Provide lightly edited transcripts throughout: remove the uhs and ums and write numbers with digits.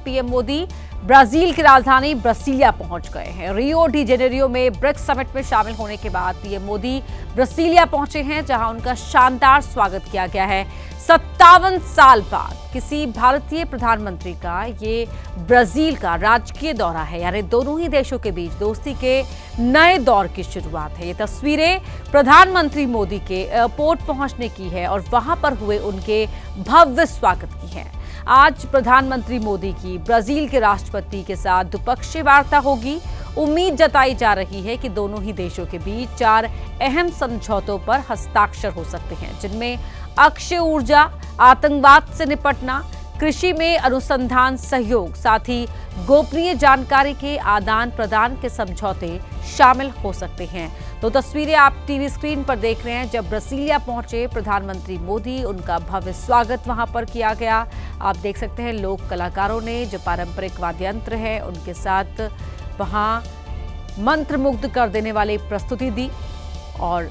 PM Modi Brazil की राजधानी Brasilia पहुंच गए हैं। रियो डी जेनेरियो में ब्रिक्स समिट में शामिल होने के बाद पीएम मोदी ब्रासिलिया पहुंचे हैं, जहां उनका शानदार स्वागत किया गया है। 57 साल बाद किसी भारतीय प्रधानमंत्री का ये ब्राजील का राजकीय दौरा है, यानी दोनों ही देशों के बीच दोस्ती के नए दौर की शुरुआत है। ये तस्वीरें प्रधानमंत्री मोदी के एयरपोर्ट पहुंचने की है और वहां पर हुए उनके भव्य स्वागत की है। आज प्रधानमंत्री मोदी की ब्राजील के राष्ट्रपति के साथ द्विपक्षीय वार्ता होगी। उम्मीद जताई जा रही है कि दोनों ही देशों के बीच 4 अहम समझौतों पर हस्ताक्षर हो सकते हैं, जिनमें अक्षय ऊर्जा, आतंकवाद से निपटना, कृषि में अनुसंधान सहयोग, साथ ही गोपनीय जानकारी के आदान प्रदान के समझौते शामिल हो सकते हैं। तो तस्वीरें आप टीवी स्क्रीन पर देख रहे हैं। जब ब्रासिलिया पहुंचे प्रधानमंत्री मोदी, उनका भव्य स्वागत वहां पर किया गया। आप देख सकते हैं लोक कलाकारों ने जो पारंपरिक वाद्य यंत्र है उनके साथ वहां मंत्रमुग्ध कर देने वाली प्रस्तुति दी और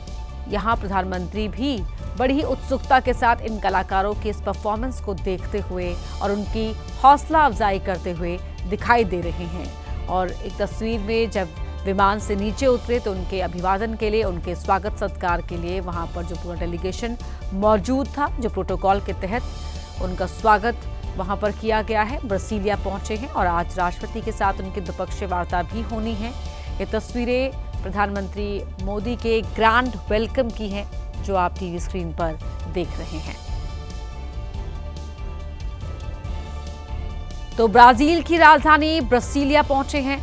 यहां प्रधानमंत्री भी बड़ी ही उत्सुकता के साथ इन कलाकारों के इस परफॉर्मेंस को देखते हुए और उनकी हौसला अफजाई करते हुए दिखाई दे रहे हैं। और एक तस्वीर में जब विमान से नीचे उतरे तो उनके अभिवादन के लिए, उनके स्वागत सत्कार के लिए वहां पर जो पूरा डेलीगेशन मौजूद था, जो प्रोटोकॉल के तहत उनका स्वागत वहां पर किया गया है। ब्रासिलिया पहुंचे हैं और आज राष्ट्रपति के साथ उनकी द्विपक्षीय वार्ता भी होनी है। ये तस्वीरें प्रधानमंत्री मोदी के ग्रैंड वेलकम की हैं, जो आप टीवी स्क्रीन पर देख रहे हैं। तो ब्राजील की राजधानी ब्रासिलिया पहुंचे हैं।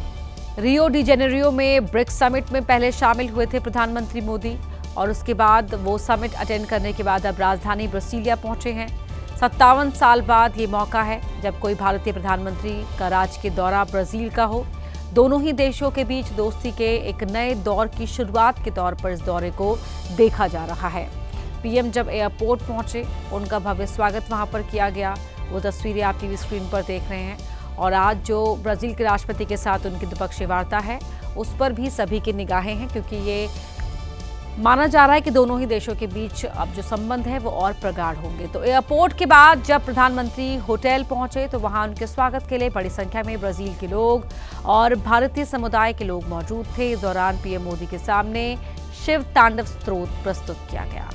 रियो डी जेनेरियो में ब्रिक्स समिट में पहले शामिल हुए थे प्रधानमंत्री मोदी और उसके बाद वो समिट अटेंड करने के बाद अब राजधानी ब्रासिलिया पहुंचे हैं। 57 साल बाद ये मौका है जब कोई भारतीय प्रधानमंत्री का राजकीय दौरा ब्राजील का हो। दोनों ही देशों के बीच दोस्ती के एक नए दौर की शुरुआत के तौर पर इस दौरे को देखा जा रहा है। पीएम जब एयरपोर्ट पहुंचे, उनका भव्य स्वागत वहां पर किया गया। वो तस्वीरें आप टीवी स्क्रीन पर देख रहे हैं। और आज जो ब्राजील के राष्ट्रपति के साथ उनकी द्विपक्षीय वार्ता है, उस पर भी सभी की निगाहें हैं, क्योंकि ये माना जा रहा है कि दोनों ही देशों के बीच अब जो संबंध है वो और प्रगाढ़ होंगे। तो एयरपोर्ट के बाद जब प्रधानमंत्री होटल पहुंचे तो वहां उनके स्वागत के लिए बड़ी संख्या में ब्राजील के लोग और भारतीय समुदाय के लोग मौजूद थे। इस दौरान पीएम मोदी के सामने शिव तांडव स्तोत्र प्रस्तुत किया गया।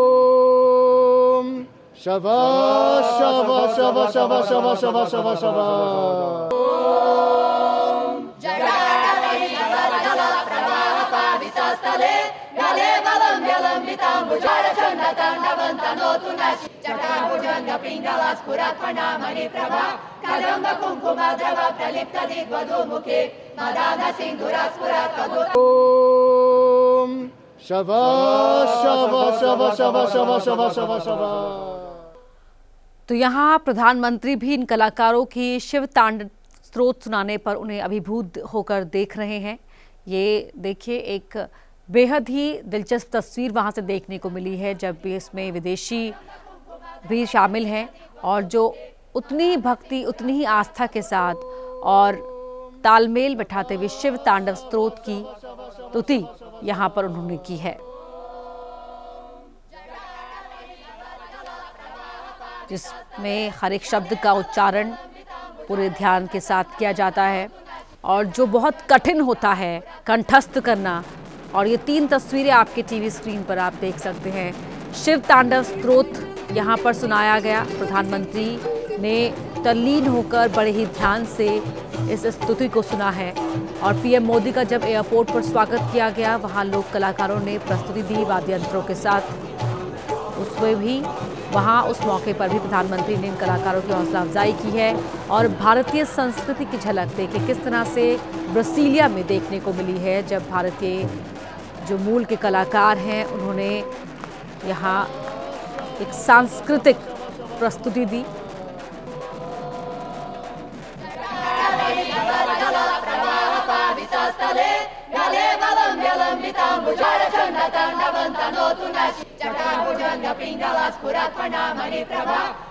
ओम शवा शवा शवा शवा शवा शवा शवा शवा ओम शवा शवा शवा शवा शवा शवा शवा शवा। तो यहाँ प्रधानमंत्री भी इन कलाकारों की शिव तांडव स्तोत्र सुनाने पर उन्हें अभिभूत होकर देख रहे हैं। ये देखिए, एक बेहद ही दिलचस्प तस्वीर वहाँ से देखने को मिली है, जब भी इसमें विदेशी भी शामिल हैं और जो उतनी ही भक्ति, उतनी ही आस्था के साथ और तालमेल बिठाते हुए शिव तांडव स्तोत्र की स्तुति यहाँ पर उन्होंने की है, जिसमें हर एक शब्द का उच्चारण पूरे ध्यान के साथ किया जाता है और जो बहुत कठिन होता है कंठस्थ करना। और ये 3 तस्वीरें आपके टीवी स्क्रीन पर आप देख सकते हैं। शिव तांडव स्तोत्र यहाँ पर सुनाया गया। प्रधानमंत्री ने तल्लीन होकर बड़े ही ध्यान से इस स्तुति को सुना है। और पीएम मोदी का जब एयरपोर्ट पर स्वागत किया गया, वहाँ लोक कलाकारों ने प्रस्तुति दी वाद्य यंत्रों के साथ। उसमें भी वहाँ उस मौके पर भी प्रधानमंत्री ने इन कलाकारों की हौसला अफजाई की है और भारतीय संस्कृति की झलक देखिए किस तरह से ब्रासिलिया में देखने को मिली है, जब भारतीय जो मूल के कलाकार हैं उन्होंने यहाँ एक सांस्कृतिक प्रस्तुति दी।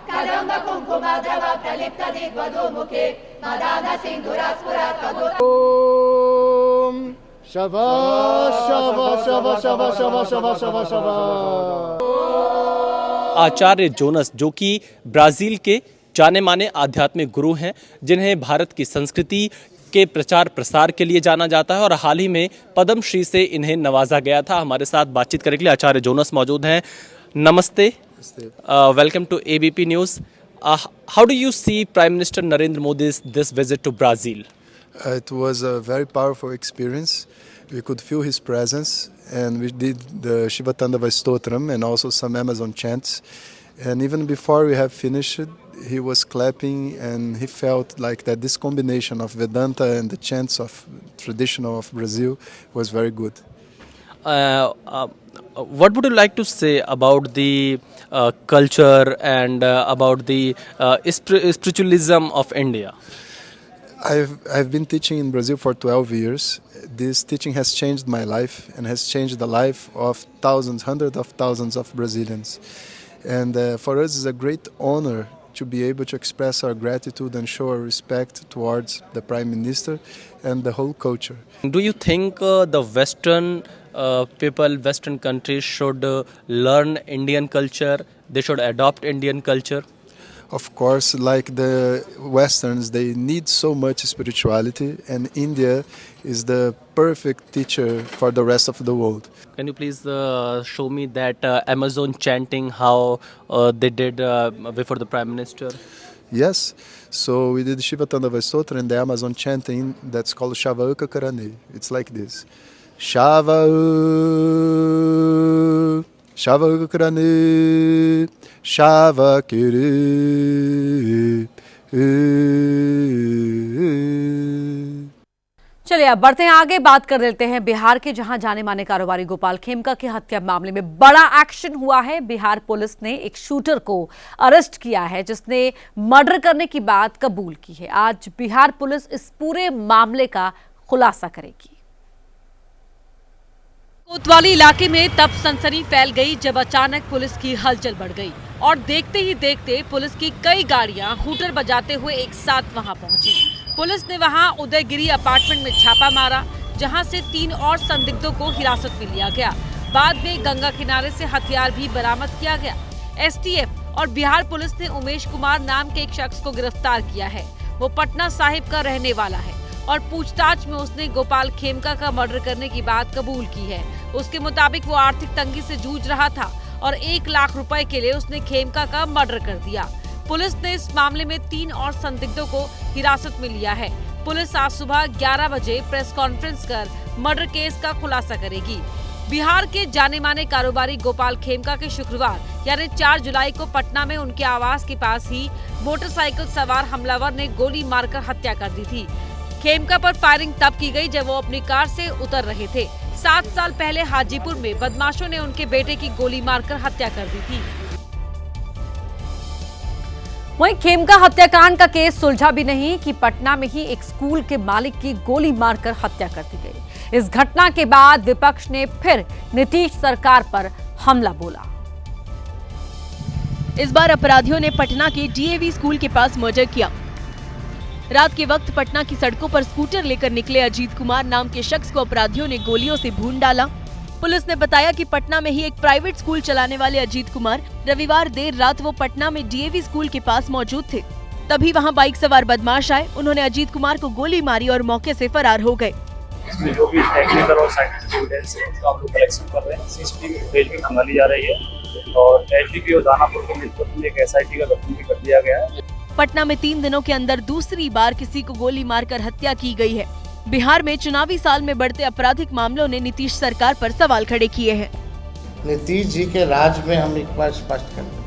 ओम शाबाश शाबाश शाबाश शाबाश शाबाश शाबाश शाबाश शाबाश। आचार्य जोनस, जो कि ब्राज़ील के जाने माने आध्यात्मिक गुरु हैं, जिन्हें भारत की संस्कृति के प्रचार प्रसार के लिए जाना जाता है और हाल ही में पद्म श्री से इन्हें नवाजा गया था। हमारे साथ बातचीत करने के लिए आचार्य जोनस मौजूद हैं। नमस्ते, welcome to ABP news. How do you see prime minister Narendra मोदी's this visit to Brazil? It was a very powerful experience. We could feel his presence, and we did the Shiva Tandava Stotram and also some Amazon chants. And even before we have finished, he was clapping, and he felt like that this combination of Vedanta and the chants of traditional of Brazil was very good. What would you like to say about the culture and about the spiritualism of India? I've been teaching in Brazil for 12 years. This teaching has changed my life and has changed the life of thousands, hundreds of thousands of Brazilians. And for us, it's a great honor to be able to express our gratitude and show our respect towards the Prime Minister and the whole culture. Do you think the Western people, Western countries should learn Indian culture? They should adopt Indian culture? Of course, like the Westerns, they need so much spirituality, and India is the perfect teacher for the rest of the world. Can you please show me that Amazon chanting, how they did before the Prime Minister? Yes, so we did Shiva Tandava Stotra and the Amazon chanting that's called Shavauka Karane. It's like this. Shavau, Shavauka Karane, Shava Kiri. चलिए अब बढ़ते हैं आगे, बात कर लेते हैं बिहार के, जहां जाने माने कारोबारी गोपाल खेमका की हत्या मामले में बड़ा एक्शन हुआ है। बिहार पुलिस ने एक शूटर को अरेस्ट किया है, जिसने मर्डर करने की बात कबूल की है। आज बिहार पुलिस इस पूरे मामले का खुलासा करेगी। कोतवाली इलाके में तब सनसनी फैल गई जब अचानक पुलिस की हलचल बढ़ गई और देखते ही देखते पुलिस की कई गाड़ियां हूटर बजाते हुए एक साथ वहां पहुंची। पुलिस ने वहां उदयगिरी अपार्टमेंट में छापा मारा, जहां से 3 और संदिग्धों को हिरासत में लिया गया। बाद में गंगा किनारे से हथियार भी बरामद किया गया। एसटीएफ और बिहार पुलिस ने उमेश कुमार नाम के एक शख्स को गिरफ्तार किया है। वो पटना साहिब का रहने वाला है और पूछताछ में उसने गोपाल खेमका का मर्डर करने की बात कबूल की है। उसके मुताबिक वो आर्थिक तंगी से जूझ रहा था और 1 लाख रुपए के लिए उसने खेमका का मर्डर कर दिया। पुलिस ने इस मामले में 3 और संदिग्धों को हिरासत में लिया है। पुलिस आज सुबह 11 बजे प्रेस कॉन्फ्रेंस कर मर्डर केस का खुलासा करेगी। बिहार के जाने माने कारोबारी गोपाल खेमका के शुक्रवार यानी 4 जुलाई को पटना में उनके आवास के पास ही मोटरसाइकिल सवार हमलावर ने गोली मारकर हत्या कर दी थी। खेमका पर फायरिंग तब की गई जब वो अपनी कार से उतर रहे थे। 7 साल पहले हाजीपुर में बदमाशों ने उनके बेटे की गोली मारकर हत्या कर दी थी। वहीं खेमका हत्याकांड का केस सुलझा भी नहीं कि पटना में ही एक स्कूल के मालिक की गोली मारकर हत्या कर दी गई। इस घटना के बाद विपक्ष ने फिर नीतीश सरकार पर हमला बोला। इस बार अपराधियों ने पटना के डीएवी स्कूल के पास मर्डर किया। रात के वक्त पटना की सड़कों पर स्कूटर लेकर निकले अजीत कुमार नाम के शख्स को अपराधियों ने गोलियों से भून डाला। पुलिस ने बताया कि पटना में ही एक प्राइवेट स्कूल चलाने वाले अजीत कुमार रविवार देर रात वो पटना में डीएवी स्कूल के पास मौजूद थे। तभी वहां बाइक सवार बदमाश आए, उन्होंने अजीत कुमार को गोली मारी और मौके से फरार हो गए। इसमें जो भी टेक्निकल और साइंटिफिक एविडेंस है उसका हम लोग कलेक्शन कर रहे हैं। सीसीटीवी फुटेज भी खंगाली जा रही है और एसडीपी और दानापुर के नेतृत्व में एक एसआईटी का गठन भी कर दिया गया है। पटना में 3 दिनों के अंदर दूसरी बार किसी को गोली मारकर हत्या की गई है। बिहार में चुनावी साल में बढ़ते आपराधिक मामलों ने नीतीश सरकार पर सवाल खड़े किए हैं। नीतीश जी के राज में हम एक बार स्पष्ट कर दें,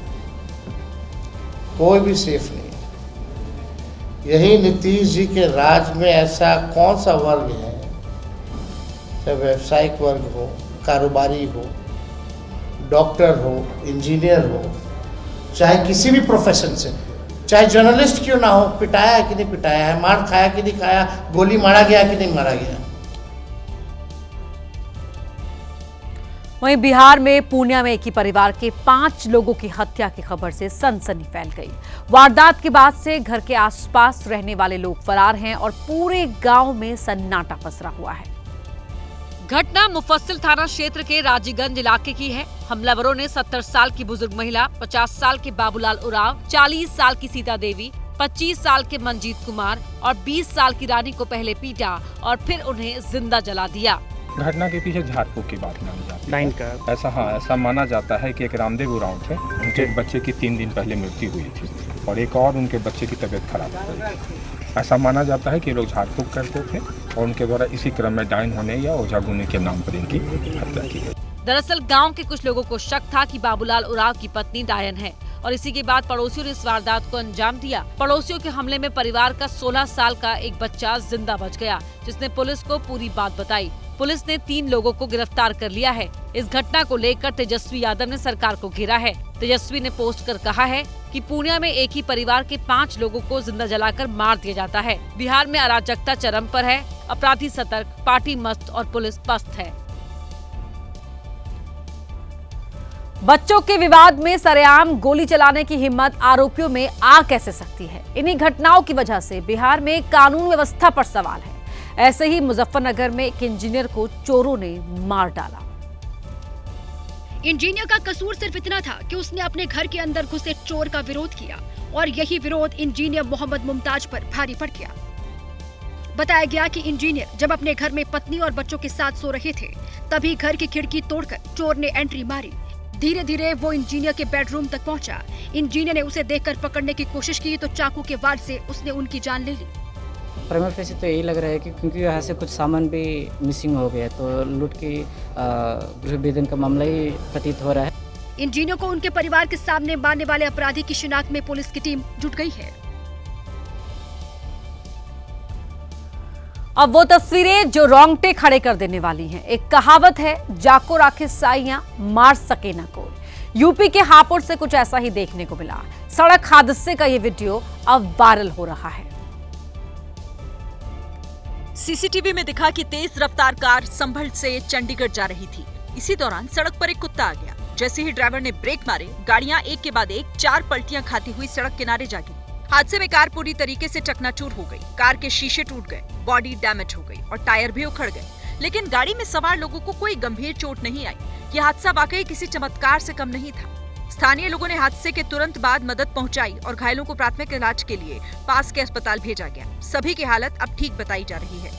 कोई भी सेफ नहीं है। यही नीतीश जी के राज में ऐसा कौन सा वर्ग है, चाहे व्यावसायिक वर्ग हो, कारोबारी हो, डॉक्टर हो, इंजीनियर हो, चाहे किसी भी प्रोफेशन से, चाहे जर्नलिस्ट क्यों ना हो, पिटाया है कि नहीं पिटाया है, मार खाया कि नहीं खाया, गोली मारा गया कि नहीं मारा गया। वहीं बिहार में पूर्णिया में एक ही परिवार के 5 लोगों की हत्या की खबर से सनसनी फैल गई। वारदात के बाद से घर के आसपास रहने वाले लोग फरार हैं और पूरे गांव में सन्नाटा पसरा हुआ है। घटना मुफस्सिल थाना क्षेत्र के राजीगंज इलाके की है। हमलावरों ने 70 साल की बुजुर्ग महिला, 50 साल के बाबूलाल उरांव, 40 साल की सीता देवी, 25 साल के मंजीत कुमार और 20 साल की रानी को पहले पीटा और फिर उन्हें जिंदा जला दिया। घटना के पीछे झाड़ फूक की बात मानी जाती है। ऐसा माना जाता है कि एक रामदेव उरांव थे, उनके एक बच्चे की 3 दिन पहले मृत्यु हुई थी और एक और उनके बच्चे की तबीयत खराब हो गई थी। ऐसा माना जाता है कि लोग झाड़ फूक करते थे और उनके द्वारा इसी क्रम में डायन होने या ओझा गुने के नाम पर इनकी हत्या की गई। दरअसल गांव के कुछ लोगों को शक था कि बाबूलाल उरांव की पत्नी डायन है और इसी के बाद पड़ोसियों ने इस वारदात को अंजाम दिया। पड़ोसियों के हमले में परिवार का 16 साल का एक बच्चा जिंदा बच गया, जिसने पुलिस को पूरी बात बताई। पुलिस ने 3 लोगों को गिरफ्तार कर लिया है। इस घटना को लेकर तेजस्वी यादव ने सरकार को घेरा है। तेजस्वी ने पोस्ट कर कहा है कि पूर्णिया में एक ही परिवार के 5 लोगों को जिंदा जलाकर मार दिया जाता है। बिहार में अराजकता चरम पर है, अपराधी सतर्क, पार्टी मस्त और पुलिस पस्त है। बच्चों के विवाद में सरेआम गोली चलाने की हिम्मत आरोपियों में आ कैसे सकती है? इन्हीं घटनाओं की वजह से बिहार में कानून व्यवस्था पर सवाल है। ऐसे ही मुजफ्फरनगर में एक इंजीनियर को चोरों ने मार डाला। इंजीनियर का कसूर सिर्फ इतना था कि उसने अपने घर के अंदर घुसे चोर का विरोध किया और यही विरोध इंजीनियर मोहम्मद मुमताज पर भारी पड़ गया। बताया गया कि इंजीनियर जब अपने घर में पत्नी और बच्चों के साथ सो रहे थे, तभी घर की खिड़की तोड़कर चोर ने एंट्री मारी। धीरे धीरे वो इंजीनियर के बेडरूम तक पहुंचा। इंजीनियर ने उसे देखकर पकड़ने की कोशिश की तो चाकू के वार से उसने उनकी जान ले ली। प्राइमरी फेस तो यही लग रहा है कि क्योंकि यहाँ से कुछ सामान भी मिसिंग हो गया, तो लूट की गृहभेदन का मामला ही प्रतीत हो रहा है। इंजीनियर को उनके परिवार के सामने मारने वाले अपराधी की शिनाख्त में पुलिस की टीम जुट गई है। अब वो तस्वीरें जो रोंगटे खड़े कर देने वाली हैं। एक कहावत है, जाको राखे साइयां मार सके ना कोई। यूपी के हापुड़ से कुछ ऐसा ही देखने को मिला। सड़क हादसे का ये वीडियो अब वायरल हो रहा है। सीसीटीवी में दिखा कि तेज रफ्तार कार संभल से चंडीगढ़ जा रही थी। इसी दौरान सड़क पर एक कुत्ता आ गया। जैसे ही ड्राइवर ने ब्रेक मारे, गाड़ियां एक के बाद एक 4 पलटियां खाती हुई सड़क किनारे जा गिरी। हादसे में कार पूरी तरीके से चकनाचूर हो गई। कार के शीशे टूट गए, बॉडी डैमेज हो गई और टायर भी उखड़ गए। लेकिन गाड़ी में सवार लोगों को कोई गंभीर चोट नहीं आई। यह हादसा वाकई किसी चमत्कार से कम नहीं था। स्थानीय लोगों ने हादसे के तुरंत बाद मदद पहुंचाई और घायलों को प्राथमिक इलाज के लिए पास के अस्पताल भेजा गया। सभी की हालत अब ठीक बताई जा रही है।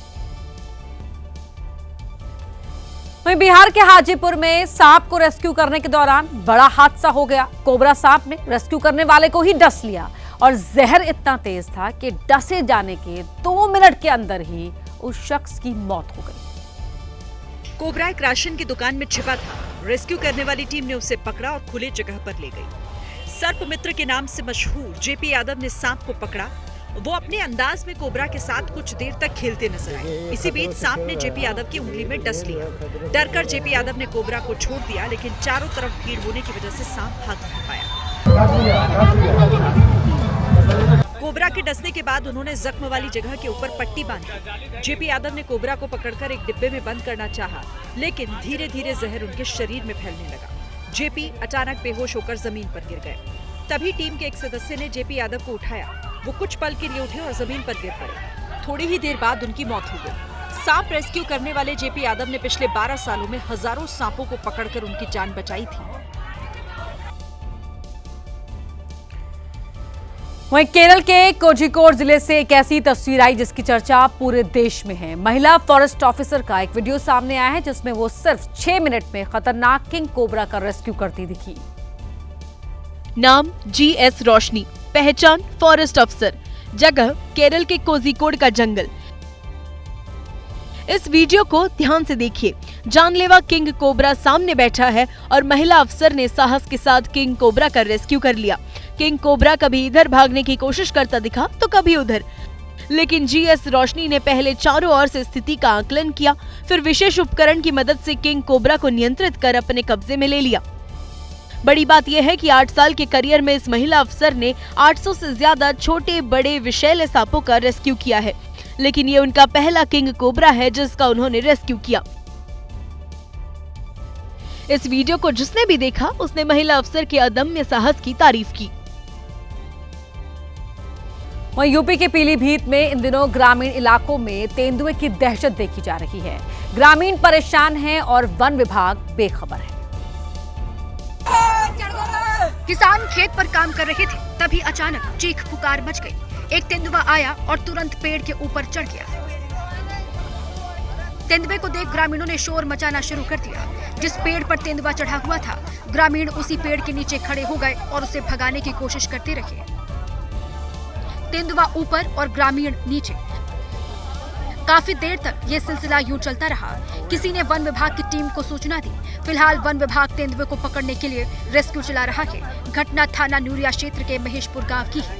वहीं बिहार के हाजीपुर में सांप को रेस्क्यू करने के दौरान बड़ा हादसा हो गया। कोबरा सांप ने रेस्क्यू करने वाले को ही डस लिया और जहर इतना तेज था कि डसे जाने के 2 मिनट के अंदर ही उस शख्स की मौत हो गई। कोबरा एक राशन की दुकान में छिपा था। रेस्क्यू करने वाली टीम ने उसे पकड़ा और खुले जगह पर ले गई। सर्प मित्र के नाम से मशहूर जेपी यादव ने सांप को पकड़ा। वो अपने अंदाज में कोबरा के साथ कुछ देर तक खेलते नजर आए। इसी बीच सांप ने जेपी यादव की उंगली में डस लिया। डरकर जेपी यादव ने कोबरा को छोड़ दिया, लेकिन चारों तरफ भीड़ होने की वजह से सांप भाग नहीं पाया। कोबरा के डसने के बाद उन्होंने जख्म वाली जगह के ऊपर पट्टी बांधी। जेपी यादव ने कोबरा को पकड़कर एक डिब्बे में बंद करना चाहा, लेकिन धीरे धीरे जहर उनके शरीर में फैलने लगा। जेपी अचानक बेहोश होकर जमीन पर गिर गए। तभी टीम के एक सदस्य ने जेपी यादव को उठाया। वो कुछ पल के लिए उठे और जमीन पर गिर पड़े। थोड़ी ही देर बाद उनकी मौत हो गई। सांप रेस्क्यू करने वाले जेपी यादव ने पिछले 12 सालों में हजारों सांपों को पकड़कर उनकी जान बचाई थी। वहीं केरल के कोझिकोड जिले से एक ऐसी तस्वीर आई जिसकी चर्चा पूरे देश में है। महिला फॉरेस्ट ऑफिसर का एक वीडियो सामने आया है जिसमें वो सिर्फ 6 मिनट में खतरनाक किंग कोबरा का रेस्क्यू करती दिखी। नाम GS रोशनी, पहचान फॉरेस्ट अफसर, जगह केरल के कोझिकोड का जंगल। इस वीडियो को ध्यान से देखिए। जानलेवा किंग कोबरा सामने बैठा है और महिला अफसर ने साहस के साथ किंग कोबरा का रेस्क्यू कर लिया। किंग कोबरा कभी इधर भागने की कोशिश करता दिखा तो कभी उधर, लेकिन GS रोशनी ने पहले चारों ओर से स्थिति का आकलन किया, फिर विशेष उपकरण की मदद से किंग कोबरा को नियंत्रित कर अपने कब्जे में ले लिया। बड़ी बात यह है कि 8 साल के करियर में इस महिला अफसर ने 800 से ज्यादा छोटे बड़े विषैले सांपों का रेस्क्यू किया है, लेकिन ये उनका पहला किंग कोबरा है जिसका उन्होंने रेस्क्यू किया। इस वीडियो को जिसने भी देखा उसने महिला अफसर के अदम्य साहस की तारीफ की। वहीं यूपी के पीलीभीत में इन दिनों ग्रामीण इलाकों में तेंदुए की दहशत देखी जा रही है। ग्रामीण परेशान हैं और वन विभाग बेखबर है। किसान खेत पर काम कर रहे थे, तभी अचानक चीख पुकार मच गई। एक तेंदुआ आया और तुरंत पेड़ के ऊपर चढ़ गया। तेंदुए को देख ग्रामीणों ने शोर मचाना शुरू कर दिया। जिस पेड़ पर तेंदुआ चढ़ा हुआ था, ग्रामीण उसी पेड़ के नीचे खड़े हो गए और उसे भगाने की कोशिश करते रहे। तेंदुआ ऊपर और ग्रामीण नीचे। काफी देर तक ये सिलसिला यूं चलता रहा। किसी ने वन विभाग की टीम को सूचना दी। फिलहाल वन विभाग तेंदुए को पकड़ने के लिए रेस्क्यू चला रहा है। घटना थाना न्यूरिया क्षेत्र के महेशपुर गांव की है।